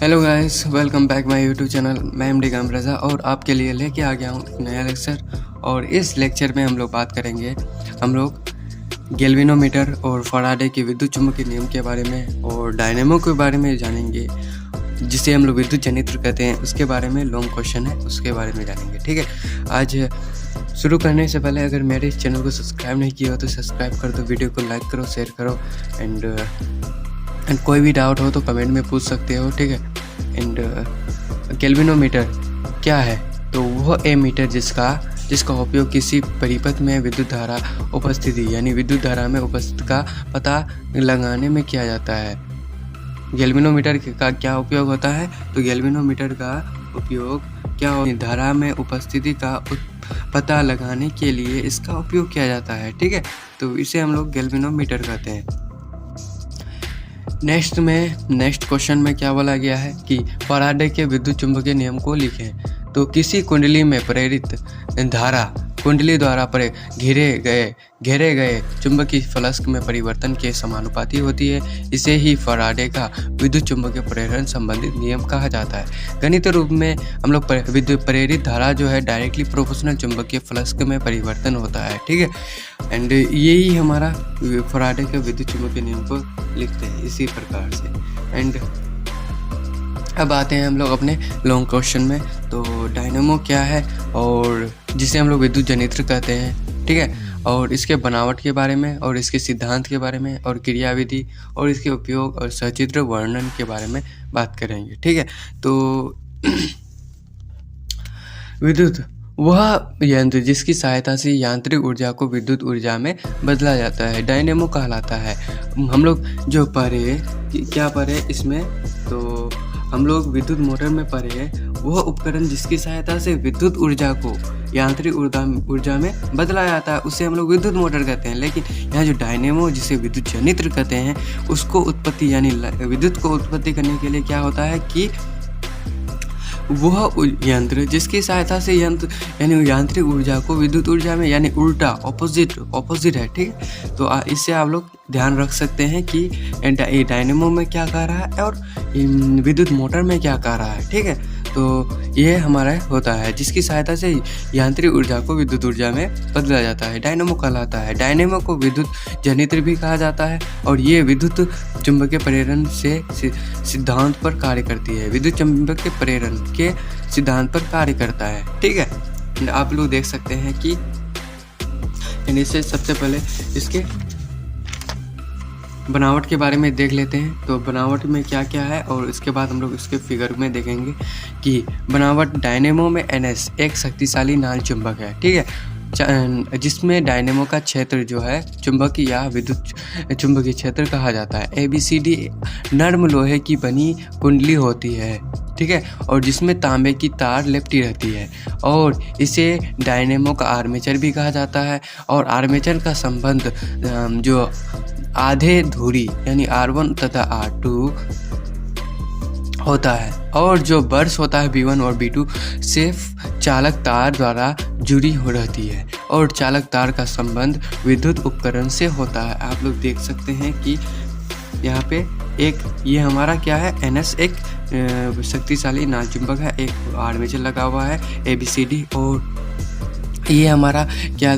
Hello guys, welcome back my YouTube channel. मैं MD Kamaraja और आपके लिए लेके आ गया हूँ एक नया लेक्चर। और इस लेक्चर में हम लोग बात करेंगे गैल्वेनोमीटर और फैराडे के विद्युत चुम्बकीय नियम के बारे में और डायनेमो के बारे में जानेंगे, जिसे हम लोग विद्युत जनित्र कहते हैं। उसके बारे में लॉन्ग क्वेश्चन है, उसके बारे में जानेंगे। ठीक है, आज शुरू करने से पहले अगर मेरे इस चैनल को सब्सक्राइब नहीं किया हो तो सब्सक्राइब कर दो, वीडियो को लाइक करो, शेयर करो एंड कोई भी डाउट हो तो कमेंट में पूछ सकते हो। ठीक है, एंड गैल्वेनोमीटर क्या है? तो वह मीटर जिसका उपयोग किसी परिपथ में विद्युत धारा उपस्थिति यानी विद्युत धारा में उपस्थित का पता लगाने में किया जाता है। गैल्वेनोमीटर का क्या उपयोग होता है? तो गैल्वेनोमीटर का उपयोग क्या धारा में उपस्थिति का पता लगाने के लिए इसका उपयोग किया जाता है। ठीक है, तो इसे हम लोग गैल्वेनोमीटर कहते हैं। नेक्स्ट क्वेश्चन में क्या बोला गया है कि फैराडे के विद्युत चुम्बकीय नियम को लिखें। तो किसी कुंडली में प्रेरित धारा कुंडली द्वारा घेरे गए चुंबकीय फ्लक्स में परिवर्तन के समानुपाती होती है। इसे ही फैराडे का विद्युत चुम्बकीय प्रेरण संबंधित नियम कहा जाता है। गणितीय रूप में हम लोग विद्युत प्रेरित धारा जो है डायरेक्टली प्रोपोर्शनल चुंबकीय फ्लक्स में परिवर्तन होता है। ठीक है, एंड यही हमारा फैराडे के विद्युत चुम्बकीय नियम को लिखते हैं इसी प्रकार से। एंड अब आते हैं हम लोग अपने लॉन्ग क्वेश्चन में। तो डायनेमो क्या है और जिसे हम लोग विद्युत जनित्र कहते हैं। ठीक है, और इसके बनावट के बारे में और इसके सिद्धांत के बारे में और क्रियाविधि और इसके उपयोग और सचित्र वर्णन के बारे में बात करेंगे। ठीक है, तो विद्युत वह यंत्र जिसकी सहायता से यांत्रिक ऊर्जा को विद्युत ऊर्जा में बदला जाता है, डायनेमो कहलाता है। हम लोग जो पढ़े इसमें, तो हम लोग विद्युत मोटर में पढ़े हैं वह उपकरण जिसकी सहायता से विद्युत ऊर्जा को यांत्रिक ऊर्जा में बदला जाता है, उसे हम लोग विद्युत मोटर कहते हैं। लेकिन यहाँ जो डायनेमो जिसे विद्युत जनित्र कहते हैं, उसको उत्पत्ति यानी विद्युत को उत्पत्ति करने के लिए क्या होता है कि वह यंत्र जिसकी सहायता से यानी यांत्रिक ऊर्जा को विद्युत ऊर्जा में यानी उल्टा ऑपोजिट है। ठीक है, तो इससे आप लोग ध्यान रख सकते हैं कि डायनेमो में क्या कह रहा है और विद्युत मोटर में क्या कह रहा है। ठीक है, तो ये हमारा होता है जिसकी सहायता से यांत्रिक ऊर्जा को विद्युत ऊर्जा में बदला जाता है, डायनेमो कहलाता है। डायनेमो को विद्युत जनित्र भी कहा जाता है और ये विद्युत चुंबकीय प्रेरण से सिद्धांत पर कार्य करती है, विद्युत चुंबकीय प्रेरण के सिद्धांत पर कार्य करता है। ठीक है, आप लोग देख सकते हैं कि इससे सबसे पहले इसके बनावट के बारे में देख लेते हैं। तो बनावट में क्या क्या है और इसके बाद हम लोग इसके फिगर में देखेंगे कि बनावट डायनेमो में NS एक शक्तिशाली नाल चुंबक है। ठीक है, जिसमें डायनेमो का क्षेत्र जो है चुंबकीय या विद्युत चुंबकीय क्षेत्र कहा जाता है। ABCD नर्म लोहे की बनी कुंडली होती है। ठीक है, और जिसमें तांबे की तार लिपटी रहती है और इसे डायनेमो का आर्मेचर भी कहा जाता है। और आर्मेचर का संबंध जो आधे धुरी यानी R1 तथा R2 होता है और जो बर्स होता है B1 और B2 सिर्फ चालक तार द्वारा जुड़ी हो रहती है और चालक तार का संबंध विद्युत उपकरण से होता है। आप लोग देख सकते हैं कि यहाँ पे ये हमारा क्या है, NS एक शक्तिशाली नाल चुंबक है, एक आर्मेचर लगा हुआ है ABCD, और ये हमारा क्या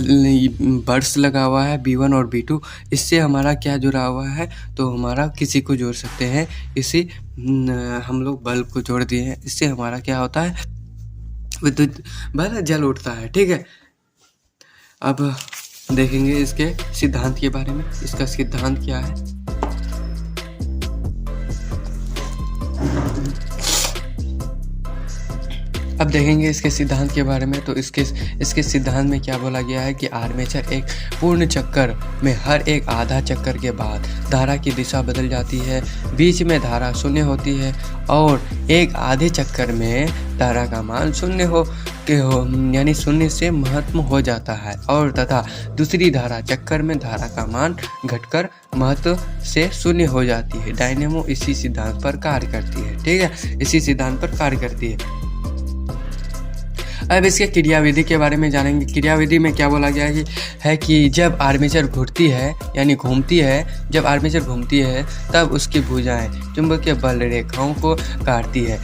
बर्स लगा हुआ है B1 और B2। इससे हमारा क्या जुड़ा हुआ है, तो हमारा किसी को जोड़ सकते हैं, हम लोग बल्ब को जोड़ दिए हैं। इससे हमारा क्या होता है, विद्युत बल्ब जल उठता है। ठीक है, अब देखेंगे इसके सिद्धांत के बारे में। इसका सिद्धांत क्या है, अब देखेंगे इसके सिद्धांत के बारे में। तो इसके सिद्धांत में क्या बोला गया है कि आर्मेचर एक पूर्ण चक्कर में हर एक आधा चक्कर के बाद धारा की दिशा बदल जाती है, बीच में धारा शून्य होती है और एक आधे चक्कर में धारा का मान शून्य यानी शून्य से महत्तम हो जाता है और तथा दूसरी धारा चक्कर में धारा का मान घटकर महत्व से शून्य हो जाती है। डायनेमो इसी सिद्धांत पर कार्य करती है। ठीक है, इसी सिद्धांत पर कार्य करती है। अब इसके क्रियाविधि के बारे में जानेंगे। क्रियाविधि में क्या बोला गया है कि जब आर्मेचर घूमती है यानी घूमती है, जब आर्मेचर घूमती है तब उसकी भुजाएं चुंबकीय बल रेखाओं को काटती है,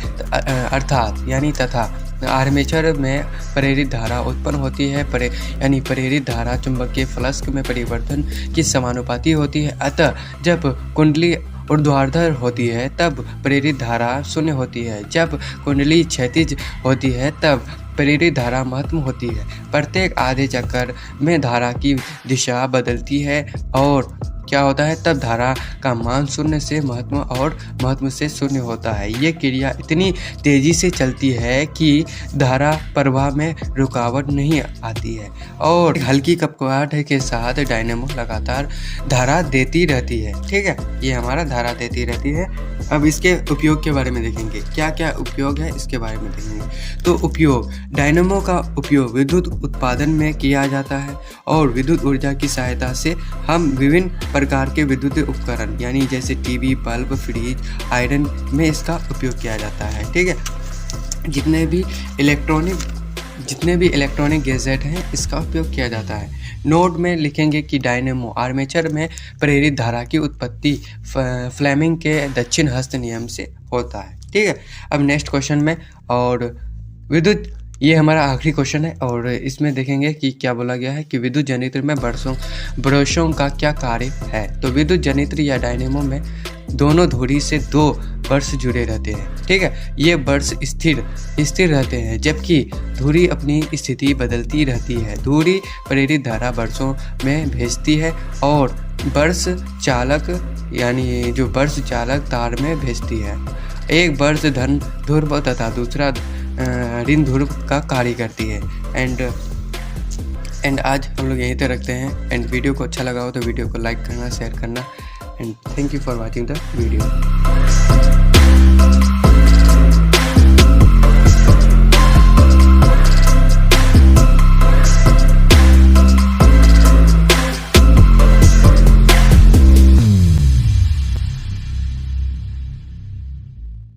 अर्थात यानी तथा आर्मेचर में प्रेरित धारा उत्पन्न होती है, यानी प्रेरित धारा चुंबकीय फ्लक्स में परिवर्तन की समानुपाती होती है। अतः जब कुंडली ऊर्ध्वाधर होती है तब प्रेरित धारा शून्य होती है, जब कुंडली क्षैतिज होती है तब प्रेरित धारा महत्तम होती है। प्रत्येक आधे चक्कर में धारा की दिशा बदलती है और क्या होता है, तब धारा का मान शून्य से महत्तम और महत्तम से शून्य होता है। ये क्रिया इतनी तेजी से चलती है कि धारा प्रवाह में रुकावट नहीं आती है और हल्की कपकवाहट के साथ डायनेमो लगातार धारा देती रहती है। ठीक है, ये हमारा धारा देती रहती है। अब इसके उपयोग के बारे में देखेंगे, क्या क्या उपयोग है इसके बारे में देखेंगे। तो उपयोग, डायनेमो का उपयोग विद्युत उत्पादन में किया जाता है और विद्युत ऊर्जा की सहायता से हम विभिन्न प्रकार के विद्युत उपकरण यानी जैसे टीवी, बल्ब, फ्रिज, आयरन में इसका उपयोग किया जाता है। ठीक है, जितने भी इलेक्ट्रॉनिक गैजेट हैं इसका उपयोग किया जाता है। नोट में लिखेंगे कि डायनेमो आर्मेचर में प्रेरित धारा की उत्पत्ति फ्लेमिंग के दक्षिण हस्त नियम से होता है। ठीक है, अब नेक्स्ट क्वेश्चन में और विद्युत, ये हमारा आखिरी क्वेश्चन है और इसमें देखेंगे कि क्या बोला गया है कि विद्युत जनित्र में ब्रशों का क्या कार्य है। तो विद्युत जनित्र या डायनेमो में दोनों धुरी से दो ब्रश जुड़े रहते हैं। ठीक है, ये ब्रश स्थिर रहते हैं जबकि धुरी अपनी स्थिति बदलती रहती है। धुरी प्रेरित धारा ब्रशों में भेजती है और ब्रश चालक यानी जो ब्रश चालक तार में भेजती है। एक ब्रश धन ध्रुव तथा दूसरा ऋण ध्रुव का कार्य करती है। एंड आज हम लोग यहीं तक रखते हैं। एंड वीडियो को अच्छा लगा हो तो वीडियो को लाइक करना, शेयर करना। And thank you for watching the video.